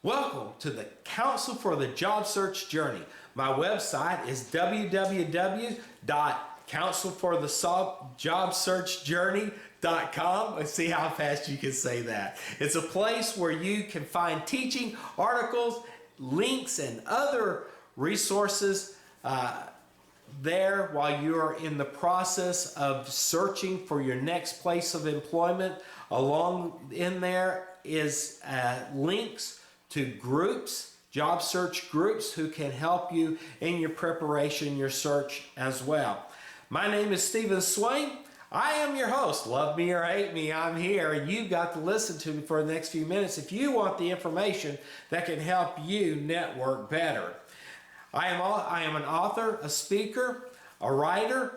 Welcome to the Counsel for the Job Search Journey. My website is www.counselforthejobsearchjourney.com. Let's see how fast you can say that. It's a place where you can find teaching, articles, links, and other resources there while you're in the process of searching for your next place of employment. Along in there is links to groups, job search groups who can help you in your preparation, your search as well. My name is Stephen Swain. I am your host. Love me or hate me, I'm here, and you've got to listen to me for the next few minutes if you want the information that can help you network better. I am an author, a speaker, a writer,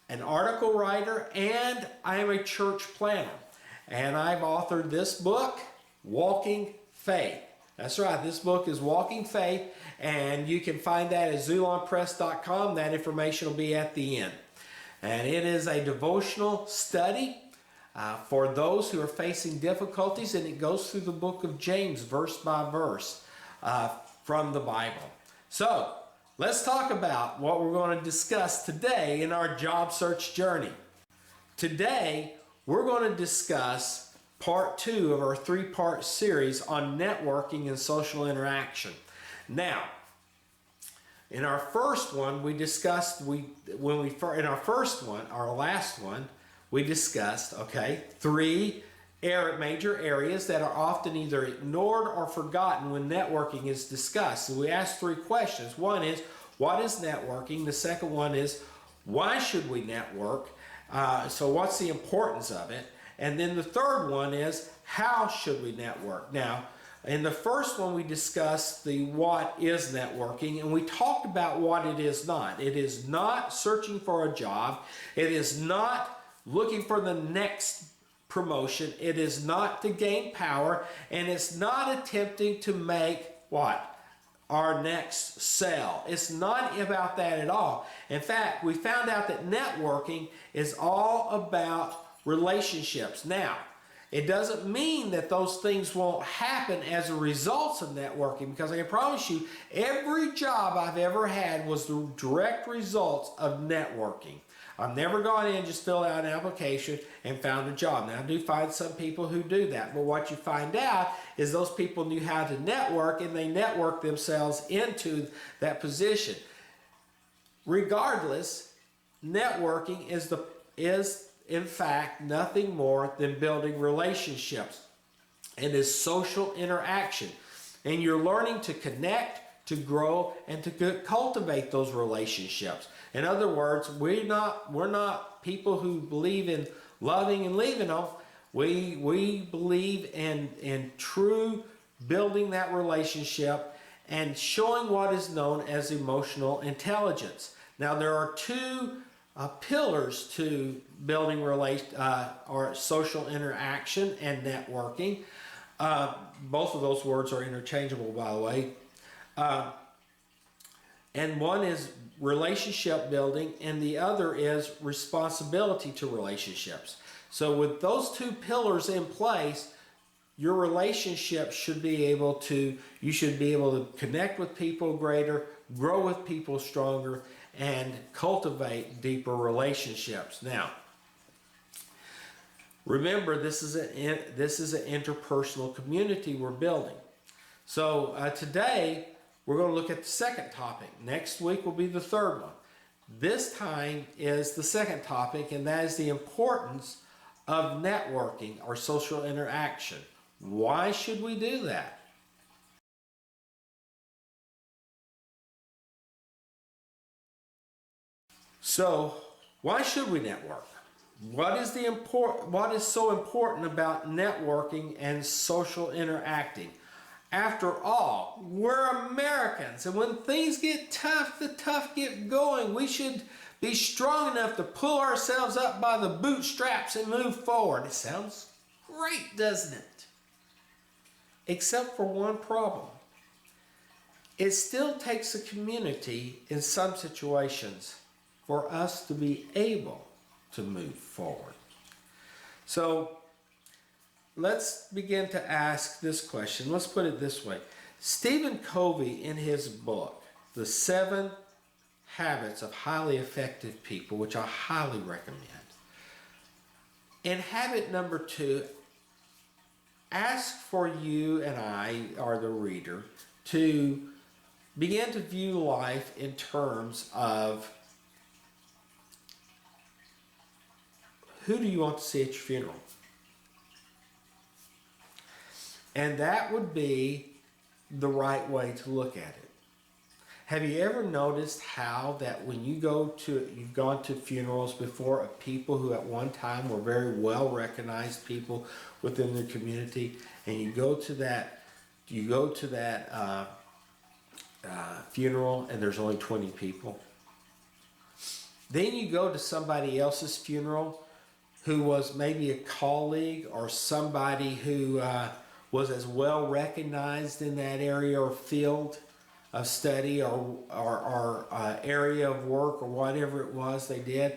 an article writer, and I am a church planner. And I've authored this book, Walking Faith. That's right, this book is Walking Faith, and you can find that at zulonpress.com. That information will be at the end. And it is a devotional study for those who are facing difficulties, and it goes through the book of James verse by verse from the Bible. So, let's talk about what we're going to discuss today in our job search journey. Today, we're going to discuss part 2 of our 3-part series on networking and social interaction. Now, in our first one, we discussed, we discussed 3 major areas that are often either ignored or forgotten when networking is discussed. So we asked 3 questions. One is, what is networking? The second one is, why should we network? So what's the importance of it? And then the third one is, how should we network? Now, in the first one, we discussed the what is networking, and we talked about what it is not. It is not searching for a job. It is not looking for the next promotion. It is not to gain power, and it's not attempting to make what? Our next sale. It's not about that at all. In fact, we found out that networking is all about relationships. Now, it doesn't mean that those things won't happen as a result of networking, because I can promise you, every job I've ever had was the direct result of networking. I've never gone in and just filled out an application and found a job. Now, I do find some people who do that, but what you find out is those people knew how to network, and they networked themselves into that position. Regardless, networking is in fact nothing more than building relationships, and is social interaction. And you're learning to connect, to grow, and to cultivate those relationships. In other words, we're not people who believe in loving and leaving them. We believe in true building that relationship and showing what is known as emotional intelligence. Now, there are 2 pillars to building or social interaction and networking. Both of those words are interchangeable, by the way. And one is relationship building, and the other is responsibility to relationships. So with those 2 pillars in place, your relationship should be able to, you should be able to connect with people greater, grow with people stronger, and cultivate deeper relationships. Now, remember, this is an interpersonal community we're building. So today, we're going to look at the second topic. Next week will be the third one. This time is the second topic, and that is the importance of networking or social interaction. Why should we do that? So, why should we network? What is so important about networking and social interacting? After all, we're Americans, and when things get tough, the tough get going. We should be strong enough to pull ourselves up by the bootstraps and move forward. It sounds great, doesn't it? Except for one problem. It still takes a community in some situations for us to be able to move forward. So let's begin to ask this question. Let's put it this way. Stephen Covey, in his book, The 7 Habits of Highly Effective People, which I highly recommend, in habit number 2, ask for you and I, or the reader, to begin to view life in terms of who do you want to see at your funeral? And that would be the right way to look at it. Have you ever noticed how that when you've gone to funerals before of people who at one time were very well recognized people within the community, and you go to that funeral and there's only 20 people? Then you go to somebody else's funeral who was maybe a colleague or somebody who was as well recognized in that area or field of study or area of work or whatever it was they did,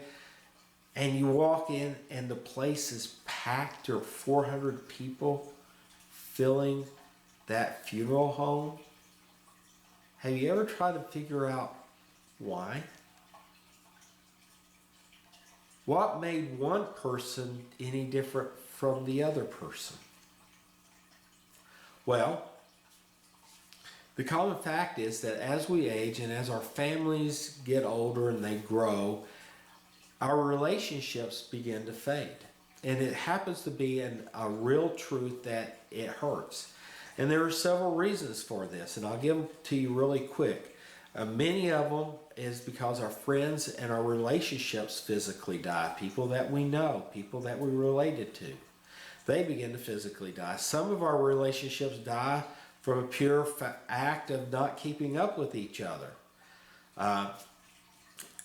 and you walk in and the place is packed. There are 400 people filling that funeral home. Have you ever tried to figure out why? What made one person any different from the other person? Well, the common fact is that as we age and as our families get older and they grow, our relationships begin to fade. And it happens to be a real truth that it hurts. And there are several reasons for this, and I'll give them to you really quick. Many of them is because our friends and our relationships physically die. People that we know, people that we're related to, they begin to physically die. Some of our relationships die from a pure act of not keeping up with each other.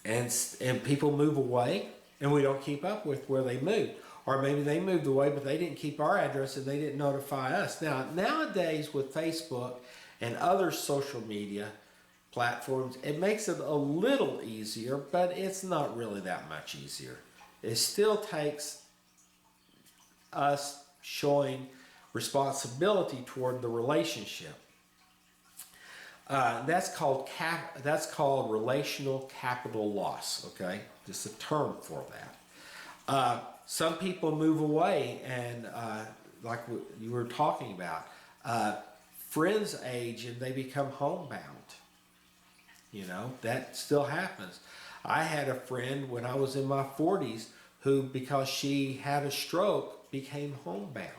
And people move away and we don't keep up with where they moved. Or maybe they moved away but they didn't keep our address and they didn't notify us. Now, nowadays with Facebook and other social media platforms, it makes it a little easier, but it's not really that much easier. It still takes us showing responsibility toward the relationship. That's called relational capital loss. Okay, just a term for that. Some people move away, and like you were talking about, friends age and they become homebound. You know, that still happens. I had a friend when I was in my 40s who, because she had a stroke, became homebound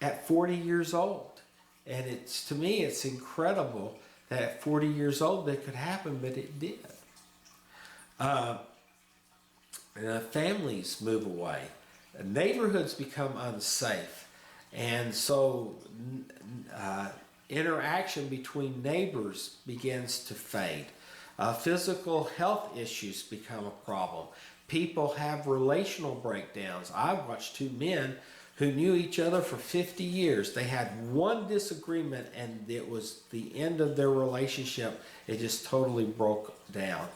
at 40 years old. And to me, it's incredible that at 40 years old that could happen, but it did. Families move away. Neighborhoods become unsafe. And so interaction between neighbors begins to fade. Physical health issues become a problem. People have relational breakdowns. I've watched 2 men who knew each other for 50 years. They had one disagreement and it was the end of their relationship. It just totally broke down.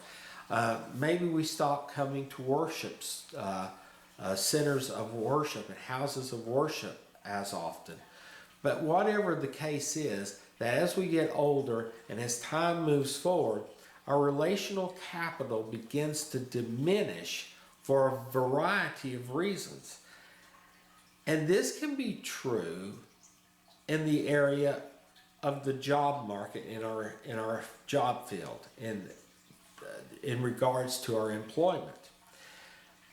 Maybe we stop coming to worship, centers of worship and houses of worship as often. But whatever the case is, that as we get older and as time moves forward, our relational capital begins to diminish for a variety of reasons. And this can be true in the area of the job market in our job field and in regards to our employment.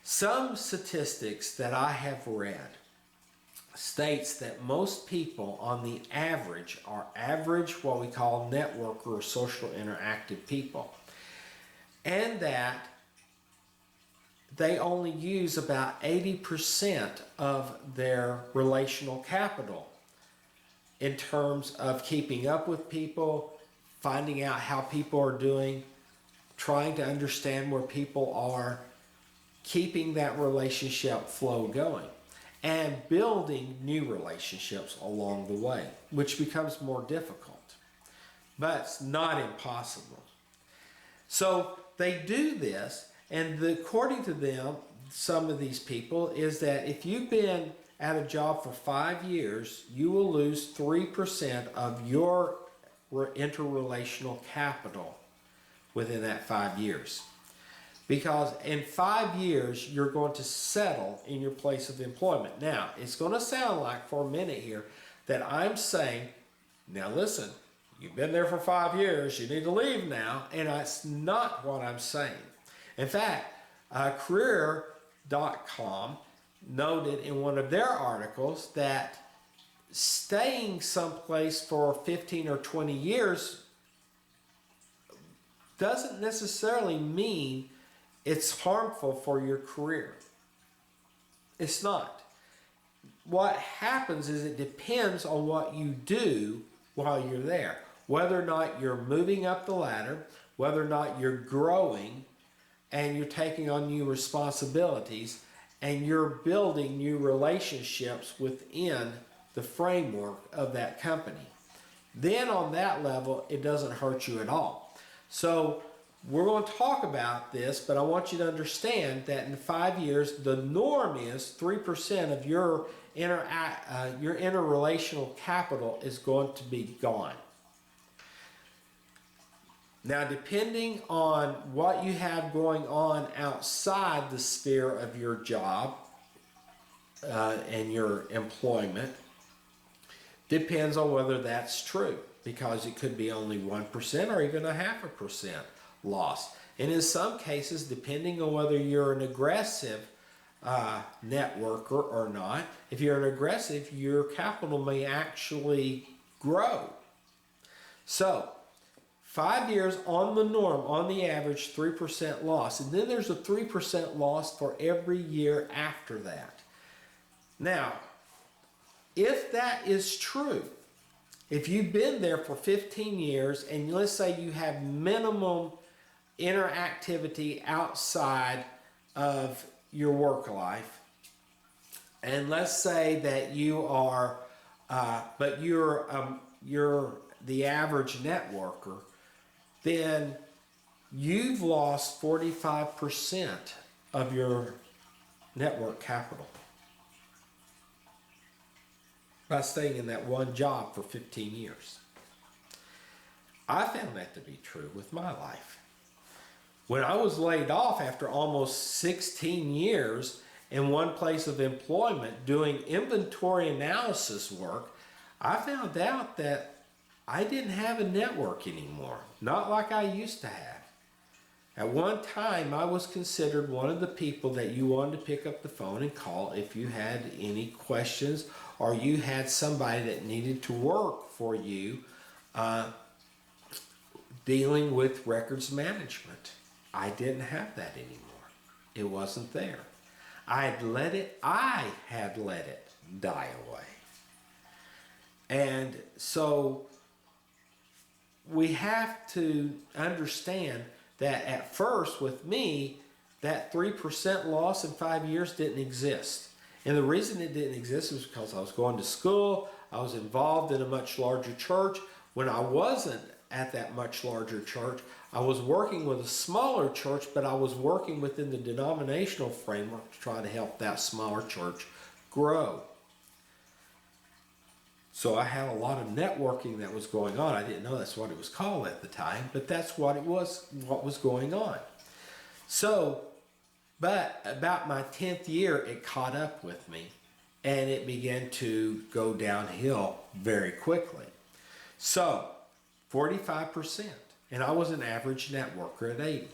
Some statistics that I have read states that most people on the average are what we call networker or social interactive people, and that they only use about 80% of their relational capital in terms of keeping up with people, finding out how people are doing, trying to understand where people are, keeping that relationship flow going, and building new relationships along the way, which becomes more difficult, but it's not impossible. So they do this, and according to them, some of these people, is that if you've been at a job for 5 years, you will lose 3% of your interrelational capital within that 5 years. Because in 5 years, you're going to settle in your place of employment. Now, it's going to sound like for a minute here that I'm saying, now listen, you've been there for 5 years, you need to leave now, and that's not what I'm saying. In fact, Career.com noted in one of their articles that staying someplace for 15 or 20 years doesn't necessarily mean it's harmful for your career. It's not. What happens is it depends on what you do while you're there. Whether or not you're moving up the ladder, whether or not you're growing and you're taking on new responsibilities and you're building new relationships within the framework of that company. Then on that level, it doesn't hurt you at all. So we're going to talk about this, but I want you to understand that in 5 years, the norm is 3% of your interrelational capital is going to be gone. Now, depending on what you have going on outside the sphere of your job and your employment, depends on whether that's true, because it could be only 1% or even 0.5% loss. And in some cases, depending on whether you're an aggressive networker or not, if you're an aggressive, your capital may actually grow. So 5 years on the norm, on the average, 3% loss. And then there's a 3% loss for every year after that. Now, if that is true, if you've been there for 15 years and let's say you have minimum interactivity outside of your work life, and let's say that you are, but you're the average networker, then you've lost 45% of your network capital by staying in that one job for 15 years. I found that to be true with my life. When I was laid off after almost 16 years in one place of employment doing inventory analysis work, I found out that I didn't have a network anymore, not like I used to have. At one time, I was considered one of the people that you wanted to pick up the phone and call if you had any questions or you had somebody that needed to work for you dealing with records management. I didn't have that anymore. It wasn't there. I had let it die away. And so we have to understand that at first with me, that 3% loss in 5 years didn't exist. And the reason it didn't exist was because I was going to school, I was involved in a much larger church. When I wasn't at that much larger church, I was working with a smaller church, but I was working within the denominational framework to try to help that smaller church grow. So I had a lot of networking that was going on. I didn't know that's what it was called at the time, but that's what it was, what was going on. So, but about my 10th year, it caught up with me and it began to go downhill very quickly. So, 45%, and I was an average networker at 80.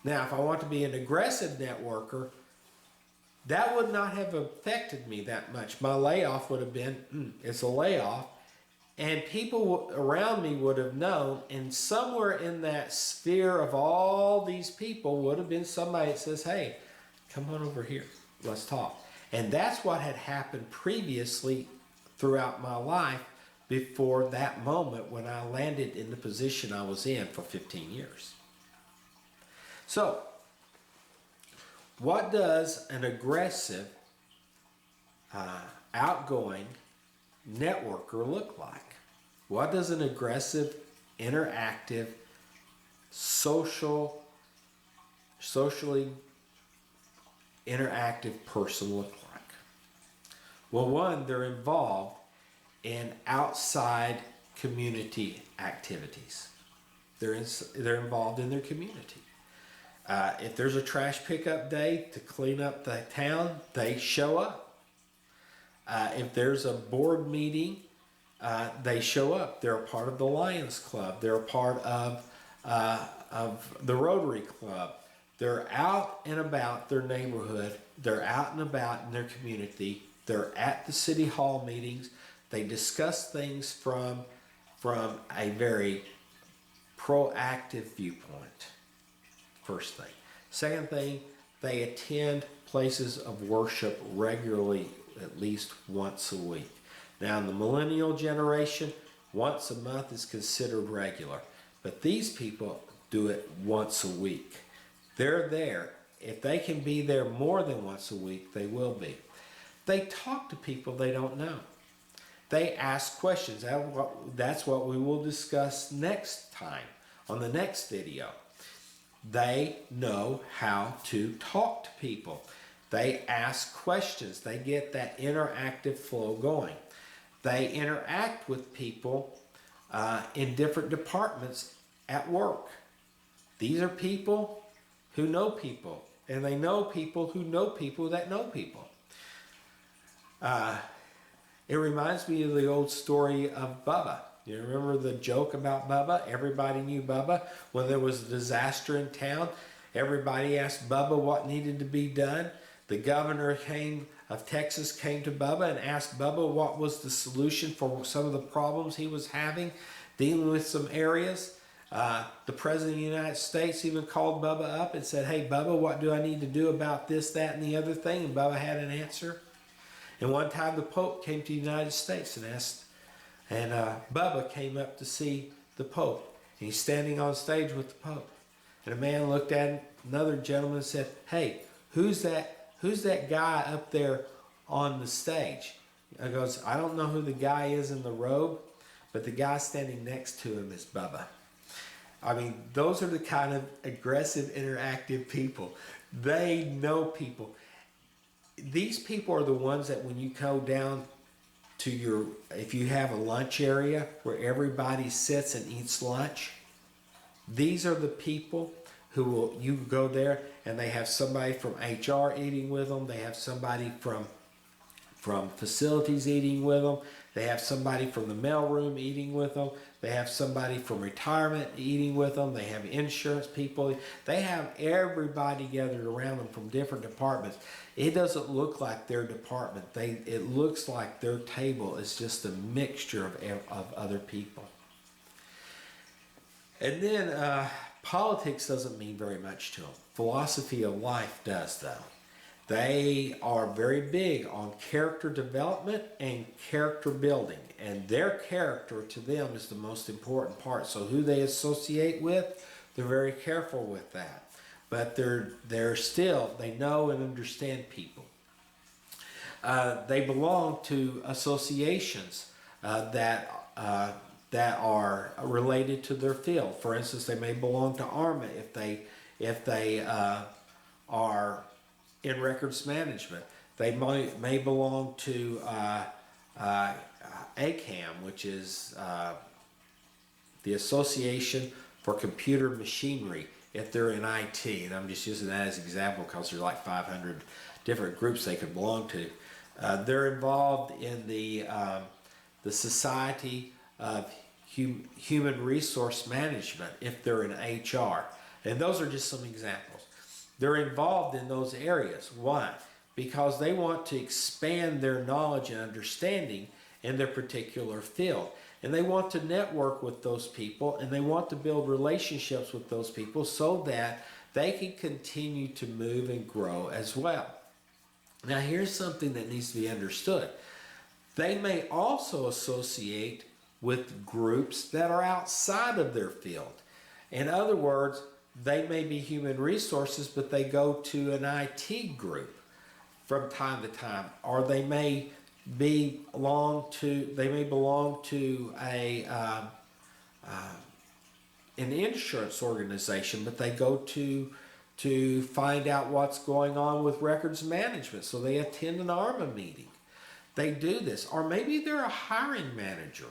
Now, if I want to be an aggressive networker, that would not have affected me that much. My layoff would have been, it's a layoff, and people around me would have known, and somewhere in that sphere of all these people would have been somebody that says, hey, come on over here, let's talk. And that's what had happened previously throughout my life before that moment when I landed in the position I was in for 15 years. So, what does an aggressive, outgoing networker look like? What does an aggressive, interactive, socially interactive person look like? Well, one, they're involved in outside community activities. They're involved in their community. If there's a trash pickup day to clean up the town, they show up. If there's a board meeting, they show up. They're a part of the Lions Club. They're a part of the Rotary Club. They're out and about their neighborhood. They're out and about in their community. They're at the city hall meetings. They discuss things from a very proactive viewpoint. First thing. Second thing, they attend places of worship regularly, at least once a week. Now, in the millennial generation, once a month is considered regular. But these people do it once a week. They're there. If they can be there more than once a week, they will be. They talk to people they don't know. They ask questions. That's what we will discuss next time on the next video. They know how to talk to people. They ask questions. They get that interactive flow going. They interact with people in different departments at work. These are people who know people, and they know people who know people that know people. It reminds me of the old story of Bubba. You remember the joke about Bubba? Everybody knew Bubba. When there was a disaster in town, everybody asked Bubba what needed to be done. The governor of Texas came to Bubba and asked Bubba what was the solution for some of the problems he was having, dealing with some areas. The President of the United States even called Bubba up and said, "Hey, Bubba, what do I need to do about this, that, and the other thing?" And Bubba had an answer. And one time the Pope came to the United States and asked, and Bubba came up to see the Pope. And he's standing on stage with the Pope. And a man looked at another gentleman and said, "Hey, who's that guy up there on the stage?" He goes, "I don't know who the guy is in the robe, but the guy standing next to him is Bubba." I mean, those are the kind of aggressive, interactive people. They know people. These people are the ones that when you go down to if you have a lunch area where everybody sits and eats lunch, these are the people who you go there and they have somebody from HR eating with them. They have somebody from facilities eating with them. They have somebody from the mailroom eating with them. They have somebody from retirement eating with them. They have insurance people. They have everybody gathered around them from different departments. It doesn't look like their department. It looks like their table is just a mixture of other people. And then politics doesn't mean very much to them. Philosophy of life does, though. They are very big on character development and character building. And their character to them is the most important part. So who they associate with, they're very careful with that. But they know and understand people. They belong to associations that are related to their field. For instance, they may belong to ARMA if they are in records management. They may belong to ACAM, which is the Association for Computer Machinery, if they're in IT. And I'm just using that as an example because there's like 500 different groups they could belong to. They're involved in the Society of Human Resource Management if they're in HR. And those are just some examples. They're involved in those areas. Why? Because they want to expand their knowledge and understanding in their particular field. And they want to network with those people, and they want to build relationships with those people so that they can continue to move and grow as well. Now, here's something that needs to be understood. They may also associate with groups that are outside of their field. In other words, they may be human resources, but they go to an IT group from time to time, or they may belong to an insurance organization, but they go to find out what's going on with records management, so they attend an ARMA meeting. they do this. Or maybe they're a hiring manager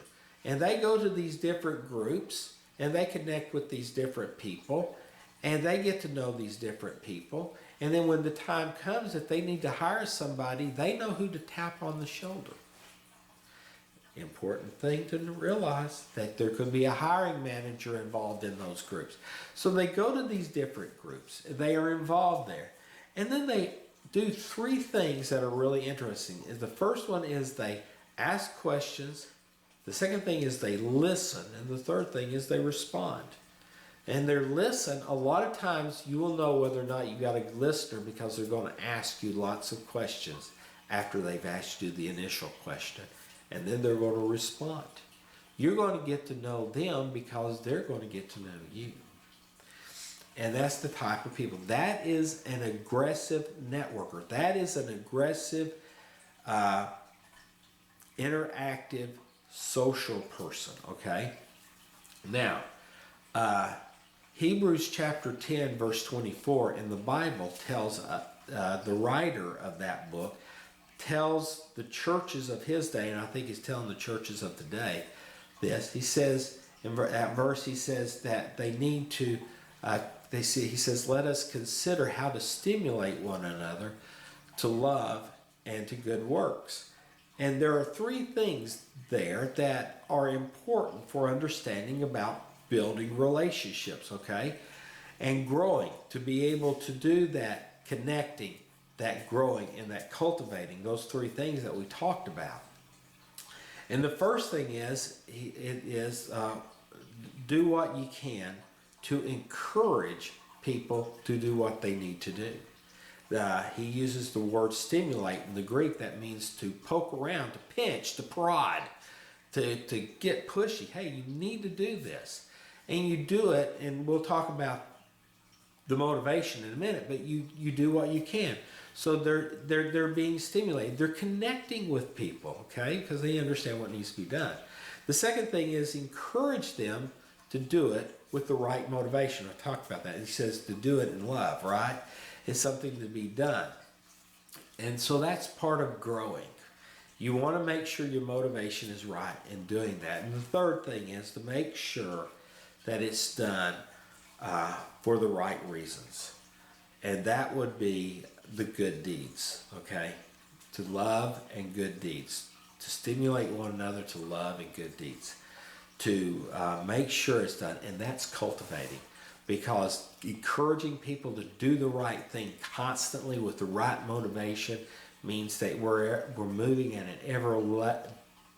and they go to these different groups and they connect with these different people and they get to know these different people. And then when the time comes that they need to hire somebody, they know who to tap on the shoulder. Important thing to realize that there could be a hiring manager involved in those groups. So they go to these different groups. They are involved there. And then they do three things that are really interesting. The first one is they ask questions. The second thing is they listen. And the third thing is they respond. And their listen, a lot of times you will know whether or not you got a listener because they're going to ask you lots of questions after they've asked you the initial question. And then they're going to respond. You're going to get to know them because they're going to get to know you. And that's the type of people. That is an aggressive networker. That is an aggressive, interactive, social person, okay? Now, Hebrews chapter 10, verse 24 in the Bible tells the writer of that book tells the churches of his day, and I think he's telling the churches of today this. He says, in that verse, he says that they need to, he says, let us consider how to stimulate one another to love and to good works. And there are three things there that are important for understanding about building relationships, okay? And growing, to be able to do that, connecting, that growing, and that cultivating, those three things that we talked about. And the first thing is, do what you can to encourage people to do what they need to do. He uses the word stimulate in the Greek. That means to poke around, to pinch, to prod, to get pushy. Hey, you need to do this. And you do it, and we'll talk about the motivation in a minute, but you do what you can. So they're being stimulated. They're connecting with people, okay, because they understand what needs to be done. The second thing is encourage them to do it with the right motivation. I talked about that. He says to do it in love, right? It's something to be done. And so that's part of growing. You want to make sure your motivation is right in doing that. And the third thing is to make sure that it's done for the right reasons. And that would be the good deeds, okay? To love and good deeds. To stimulate one another to love and good deeds. To make sure it's done. And that's cultivating. Because encouraging people to do the right thing constantly with the right motivation means that we're moving at an ever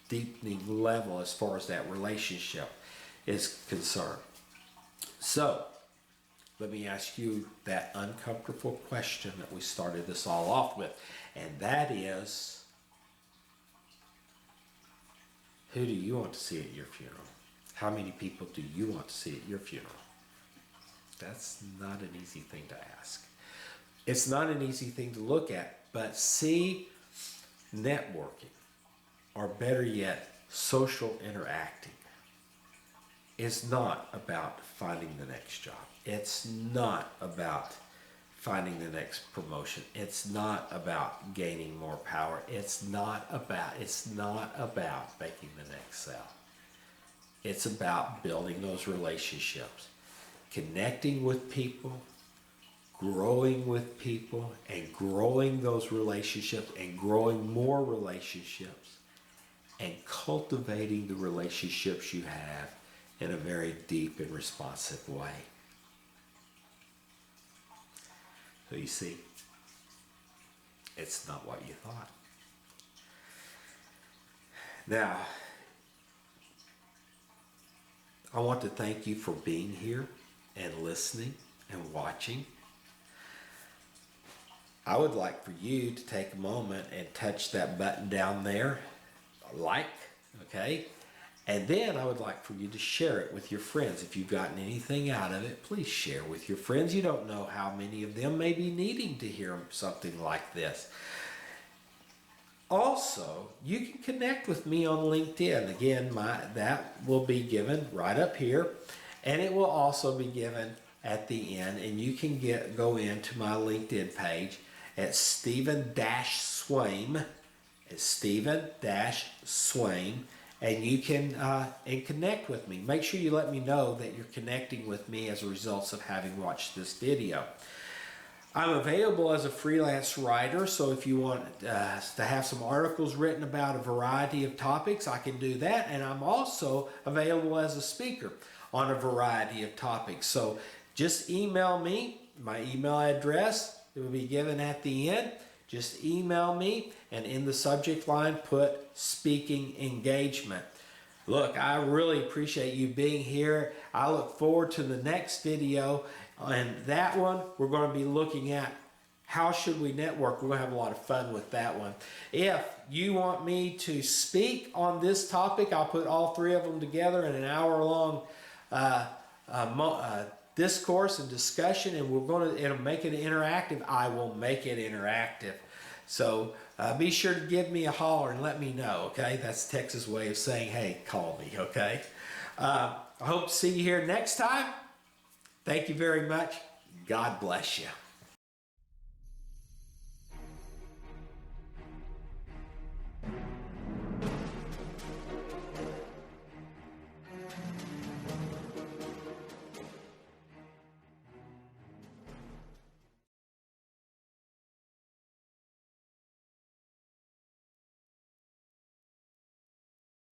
deepening level as far as that relationship is concerned. So, let me ask you that uncomfortable question that we started this all off with. And that is, who do you want to see at your funeral? How many people do you want to see at your funeral? That's not an easy thing to ask. It's not an easy thing to look at, but see, networking, or better yet, social interacting, is not about finding the next job. It's not about finding the next promotion. It's not about gaining more power. It's not about making the next sale. It's about building those relationships, connecting with people, growing with people, and growing those relationships, and growing more relationships, and cultivating the relationships you have in a very deep and responsive way. So you see, it's not what you thought. Now, I want to thank you for being here and listening and watching. I would like for you to take a moment and touch that button down there, like, okay? And then I would like for you to share it with your friends. If you've gotten anything out of it, please share with your friends. You don't know how many of them may be needing to hear something like this. Also, you can connect with me on LinkedIn. Again, that will be given right up here, and it will also be given at the end. And you can go into my LinkedIn page at Stephen-Swaim, It's Stephen-Swain, and you can and connect with me. Make sure you let me know that you're connecting with me as a result of having watched this video. I'm available as a freelance writer, so if you want to have some articles written about a variety of topics, I can do that. And I'm also available as a speaker on a variety of topics. So just email me. My email address will be given at the end. Just email me, and in the subject line put speaking engagement. Look, I really appreciate you being here. I look forward to the next video. And that one, we're going to be looking at how should we network. We're going to have a lot of fun with that one. If you want me to speak on this topic, I'll put all three of them together in an hour-long discourse and discussion, and it'll make it interactive. I will make it interactive. So be sure to give me a holler and let me know, okay? That's Texas way of saying, hey, call me, okay? I hope to see you here next time. Thank you very much. God bless you.